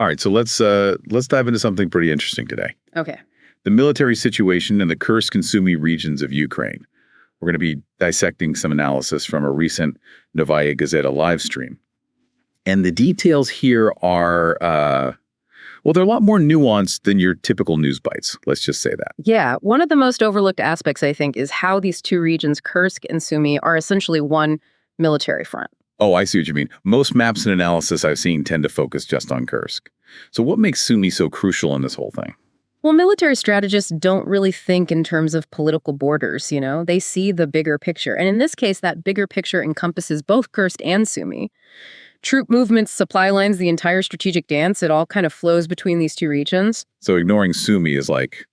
All right, so let's dive into something pretty interesting today. Okay. The military situation in the Kursk and Sumy regions of Ukraine. We're going to be dissecting some analysis from a recent Novaya Gazeta live stream. And the details here are, well, they're a lot more nuanced than your typical news bites. Let's just say that. Yeah, one of the most overlooked aspects, I think, is how these two regions, Kursk and Sumy, are essentially one military front. Oh, I see what you mean. Most maps and analysis I've seen tend to focus just on Kursk. So what makes Sumy so crucial in this whole thing? Well, military strategists don't really think in terms of political borders, you know? They see the bigger picture. And in this case, that bigger picture encompasses both Kursk and Sumy. Troop movements, supply lines, the entire strategic dance, it all kind of flows between these two regions. So ignoring Sumy is like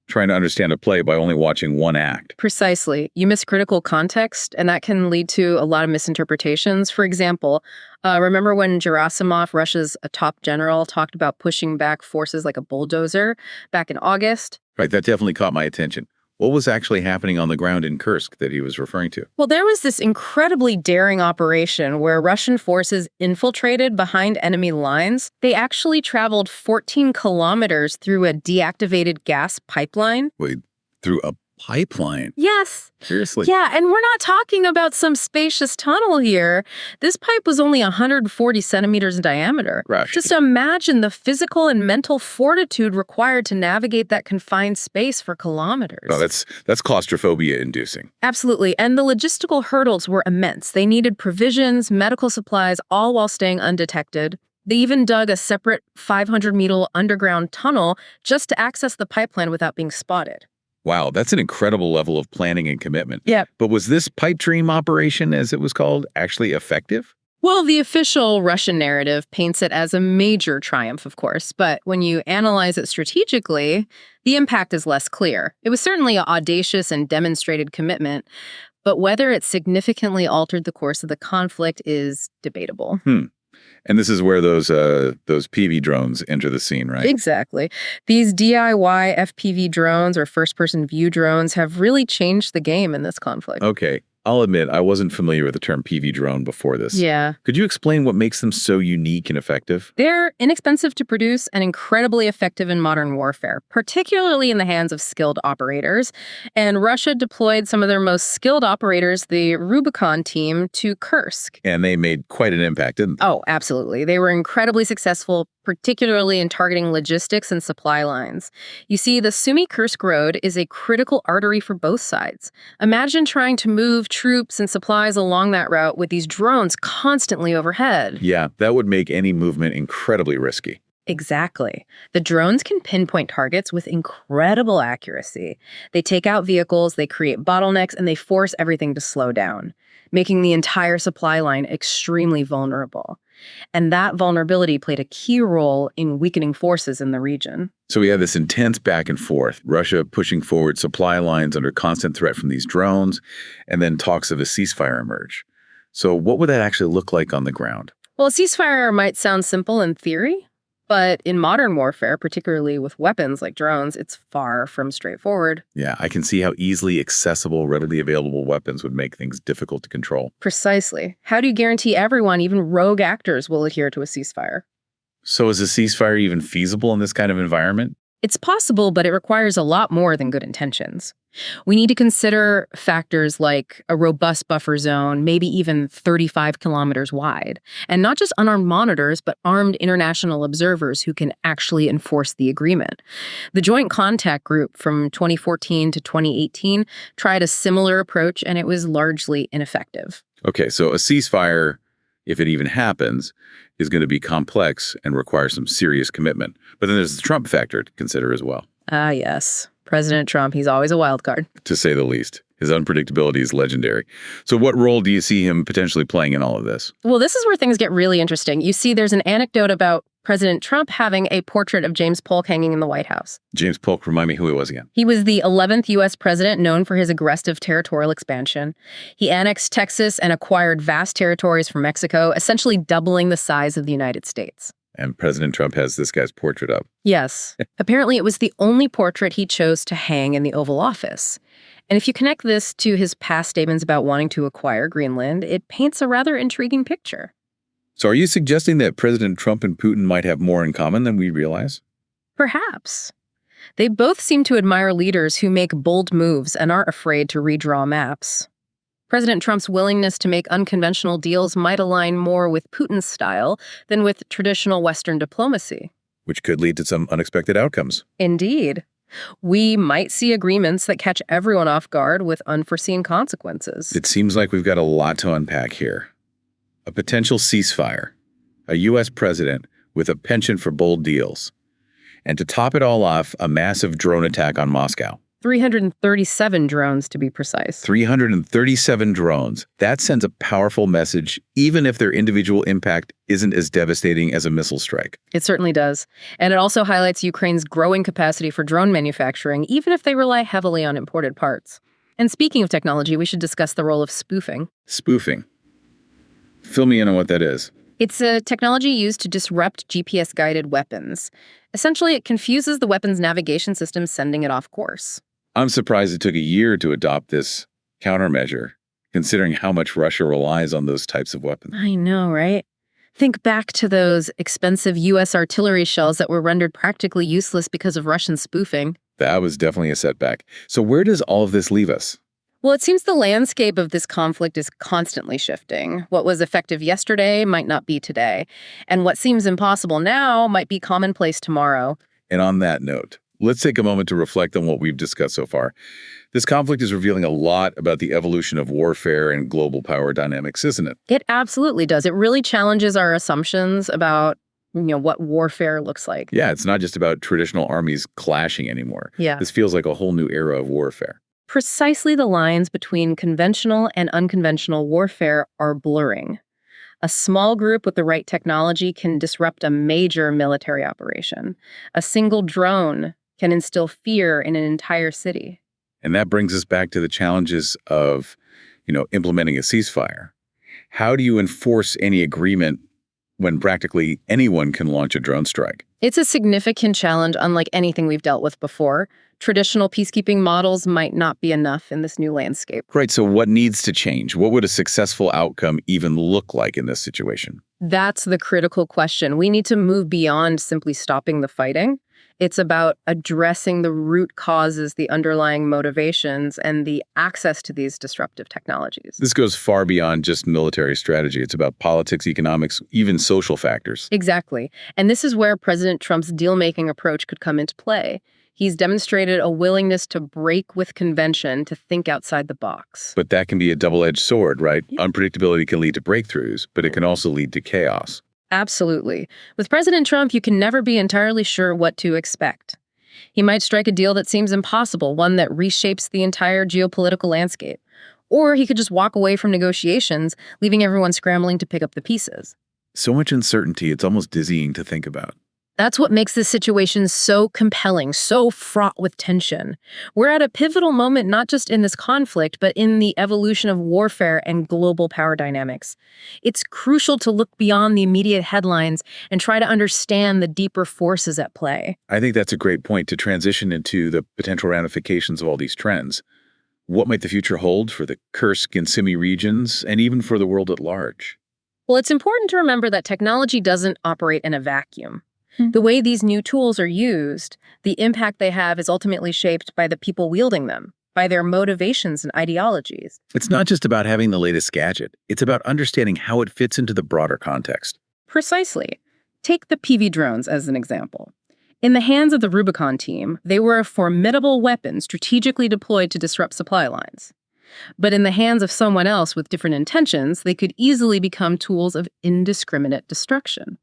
trying to understand a play by only watching one act. Precisely. You miss critical context, and that can lead to a lot of misinterpretations. For example, remember when Gerasimov, Russia's a top general, talked about pushing back forces like a bulldozer back in August? Right, that definitely caught my attention. What was actually happening on the ground in Kursk that he was referring to? Well, there was this incredibly daring operation where Russian forces infiltrated behind enemy lines. They actually traveled 14 kilometers through a deactivated gas pipeline. Wait, through a pipeline? Yes. Seriously? Yeah, and we're not talking about some spacious tunnel here. This pipe was only 140 centimeters in diameter. Gosh. Just imagine the physical and mental fortitude required to navigate that confined space for kilometers. Oh, that's claustrophobia-inducing. Absolutely, and the logistical hurdles were immense. They needed provisions, medical supplies, all while staying undetected. They even dug a separate 500-meter underground tunnel just to access the pipeline without being spotted. Wow, that's an incredible level of planning and commitment. Yeah. But was this pipe dream operation, as it was called, actually effective? Well, the official Russian narrative paints it as a major triumph, of course, but when you analyze it strategically, the impact is less clear. It was certainly an audacious and demonstrated commitment, but whether it significantly altered the course of the conflict is debatable. And this is where those FPV drones enter the scene, right? Exactly. These DIY FPV drones or first-person view drones have really changed the game in this conflict. Okay. I'll admit, I wasn't familiar with the term PV drone before this. Yeah. Could you explain what makes them so unique and effective? They're inexpensive to produce and incredibly effective in modern warfare, particularly in the hands of skilled operators. And Russia deployed some of their most skilled operators, the Rubicon team, to Kursk. And they made quite an impact, didn't they? Oh, absolutely. They were incredibly successful, particularly in targeting logistics and supply lines. You see, the Sumy-Kursk road is a critical artery for both sides. Imagine trying to move troops and supplies along that route with these drones constantly overhead. Yeah, that would make any movement incredibly risky. Exactly. The drones can pinpoint targets with incredible accuracy. They take out vehicles, they create bottlenecks, and they force everything to slow down, making the entire supply line extremely vulnerable. And that vulnerability played a key role in weakening forces in the region. So we have this intense back and forth, Russia pushing forward supply lines under constant threat from these drones, and then talks of a ceasefire emerge. So what would that actually look like on the ground? Well, a ceasefire might sound simple in theory, but in modern warfare, particularly with weapons like drones, it's far from straightforward. Yeah, I can see how easily accessible, readily available weapons would make things difficult to control. Precisely. How do you guarantee everyone, even rogue actors, will adhere to a ceasefire? So is a ceasefire even feasible in this kind of environment? It's possible, but it requires a lot more than good intentions. We need to consider factors like a robust buffer zone, maybe even 35 kilometers wide, and not just unarmed monitors, but armed international observers who can actually enforce the agreement. The Joint Contact Group from 2014 to 2018 tried a similar approach, and it was largely ineffective. Okay, so a ceasefire, if it even happens, is going to be complex and require some serious commitment. But then there's the Trump factor to consider as well. Ah, yes. President Trump, he's always a wild card. To say the least. His unpredictability is legendary. So what role do you see him potentially playing in all of this? Well, this is where things get really interesting. You see, there's an anecdote about President Trump having a portrait of James Polk hanging in the White House. James Polk, remind me who he was again. He was the 11th U.S. president known for his aggressive territorial expansion. He annexed Texas and acquired vast territories from Mexico, essentially doubling the size of the United States. And President Trump has this guy's portrait up. Yes. Apparently, it was the only portrait he chose to hang in the Oval Office. And if you connect this to his past statements about wanting to acquire Greenland, it paints a rather intriguing picture. So are you suggesting that President Trump and Putin might have more in common than we realize? Perhaps. They both seem to admire leaders who make bold moves and aren't afraid to redraw maps. President Trump's willingness to make unconventional deals might align more with Putin's style than with traditional Western diplomacy. Which could lead to some unexpected outcomes. Indeed. We might see agreements that catch everyone off guard with unforeseen consequences. It seems like we've got a lot to unpack here. A potential ceasefire, a U.S. president with a penchant for bold deals, and to top it all off, a massive drone attack on Moscow. 337 drones, to be precise. 337 drones. That sends a powerful message, even if their individual impact isn't as devastating as a missile strike. It certainly does. And it also highlights Ukraine's growing capacity for drone manufacturing, even if they rely heavily on imported parts. And speaking of technology, we should discuss the role of spoofing. Spoofing. Fill me in on what that is. It's a technology used to disrupt GPS-guided weapons. Essentially, it confuses the weapon's navigation system, sending it off course. I'm surprised it took a year to adopt this countermeasure, considering how much Russia relies on those types of weapons. I know, right? Think back to those expensive U.S. artillery shells that were rendered practically useless because of Russian spoofing. That was definitely a setback. So where does all of this leave us? Well, it seems the landscape of this conflict is constantly shifting. What was effective yesterday might not be today, and what seems impossible now might be commonplace tomorrow. And on that note, let's take a moment to reflect on what we've discussed so far. This conflict is revealing a lot about the evolution of warfare and global power dynamics, isn't it? It absolutely does. It really challenges our assumptions about, what warfare looks like. Yeah, it's not just about traditional armies clashing anymore. Yeah. This feels like a whole new era of warfare. Precisely the lines between conventional and unconventional warfare are blurring. A small group with the right technology can disrupt a major military operation. A single drone can instill fear in an entire city. And that brings us back to the challenges of, implementing a ceasefire. How do you enforce any agreement when practically anyone can launch a drone strike? It's a significant challenge unlike anything we've dealt with before. Traditional peacekeeping models might not be enough in this new landscape. Right, so what needs to change? What would a successful outcome even look like in this situation? That's the critical question. We need to move beyond simply stopping the fighting. It's about addressing the root causes, the underlying motivations, and the access to these disruptive technologies. This goes far beyond just military strategy. It's about politics, economics, even social factors. Exactly. And this is where President Trump's deal-making approach could come into play. He's demonstrated a willingness to break with convention, to think outside the box. But that can be a double-edged sword, right? Yeah. Unpredictability can lead to breakthroughs, but it can also lead to chaos. Absolutely. With President Trump, you can never be entirely sure what to expect. He might strike a deal that seems impossible, one that reshapes the entire geopolitical landscape. Or he could just walk away from negotiations, leaving everyone scrambling to pick up the pieces. So much uncertainty, it's almost dizzying to think about. That's what makes this situation so compelling, so fraught with tension. We're at a pivotal moment, not just in this conflict, but in the evolution of warfare and global power dynamics. It's crucial to look beyond the immediate headlines and try to understand the deeper forces at play. I think that's a great point to transition into the potential ramifications of all these trends. What might the future hold for the Kursk and Sumy regions, and even for the world at large? Well, it's important to remember that technology doesn't operate in a vacuum. The way these new tools are used, the impact they have is ultimately shaped by the people wielding them, by their motivations and ideologies. It's not just about having the latest gadget. It's about understanding how it fits into the broader context. Precisely. Take the FPV drones as an example. In the hands of the Rubicon team, they were a formidable weapon strategically deployed to disrupt supply lines. But in the hands of someone else with different intentions, they could easily become tools of indiscriminate destruction.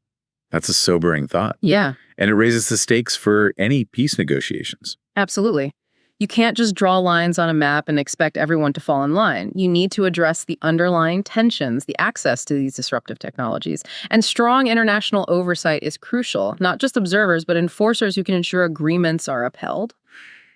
That's a sobering thought. Yeah. And it raises the stakes for any peace negotiations. Absolutely. You can't just draw lines on a map and expect everyone to fall in line. You need to address the underlying tensions, the access to these disruptive technologies. And strong international oversight is crucial, not just observers, but enforcers who can ensure agreements are upheld.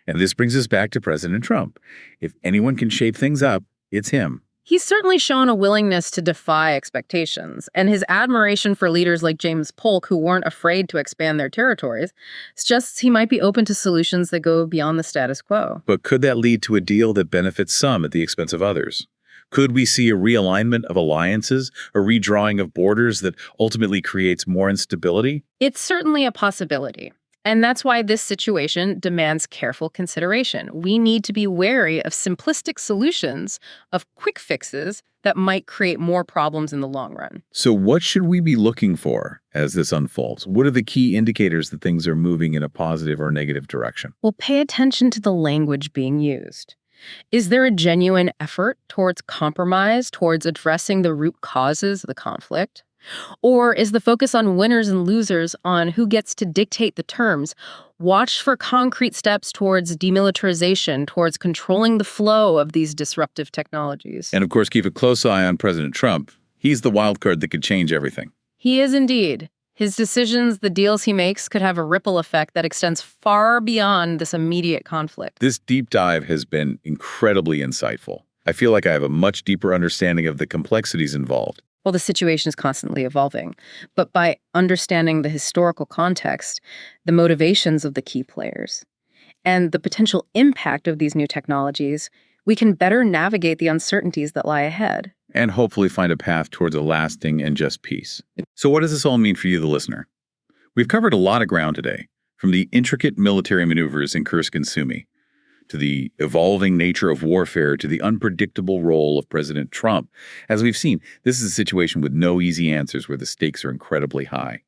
And this brings us back to President Trump. If anyone can shape things up, it's him. He's certainly shown a willingness to defy expectations, and his admiration for leaders like James Polk, who weren't afraid to expand their territories, suggests he might be open to solutions that go beyond the status quo. But could that lead to a deal that benefits some at the expense of others? Could we see a realignment of alliances, a redrawing of borders that ultimately creates more instability? It's certainly a possibility. And that's why this situation demands careful consideration. We need to be wary of simplistic solutions, of quick fixes that might create more problems in the long run. So what should we be looking for as this unfolds? What are the key indicators that things are moving in a positive or negative direction? Well, pay attention to the language being used. Is there a genuine effort towards compromise, towards addressing the root causes of the conflict? Or is the focus on winners and losers, on who gets to dictate the terms? Watch for concrete steps towards demilitarization, towards controlling the flow of these disruptive technologies. And of course, keep a close eye on President Trump. He's the wild card that could change everything. He is indeed. His decisions, the deals he makes, could have a ripple effect that extends far beyond this immediate conflict. This deep dive has been incredibly insightful. I feel like I have a much deeper understanding of the complexities involved. Well, the situation is constantly evolving, but by understanding the historical context, the motivations of the key players, and the potential impact of these new technologies, we can better navigate the uncertainties that lie ahead. And hopefully find a path towards a lasting and just peace. So what does this all mean for you, the listener? We've covered a lot of ground today, from the intricate military maneuvers in Kursk and Sumy, to the evolving nature of warfare, to the unpredictable role of President Trump. As we've seen, this is a situation with no easy answers where the stakes are incredibly high.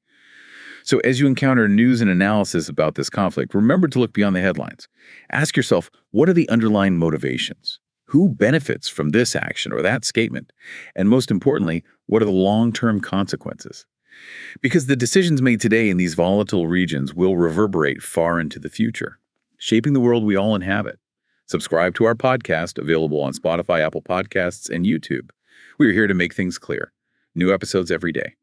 So as you encounter news and analysis about this conflict, remember to look beyond the headlines. Ask yourself, what are the underlying motivations? Who benefits from this action or that statement? And most importantly, what are the long-term consequences? Because the decisions made today in these volatile regions will reverberate far into the future, shaping the world we all inhabit. Subscribe to our podcast, available on Spotify, Apple Podcasts, and YouTube. We are here to make things clear. New episodes every day.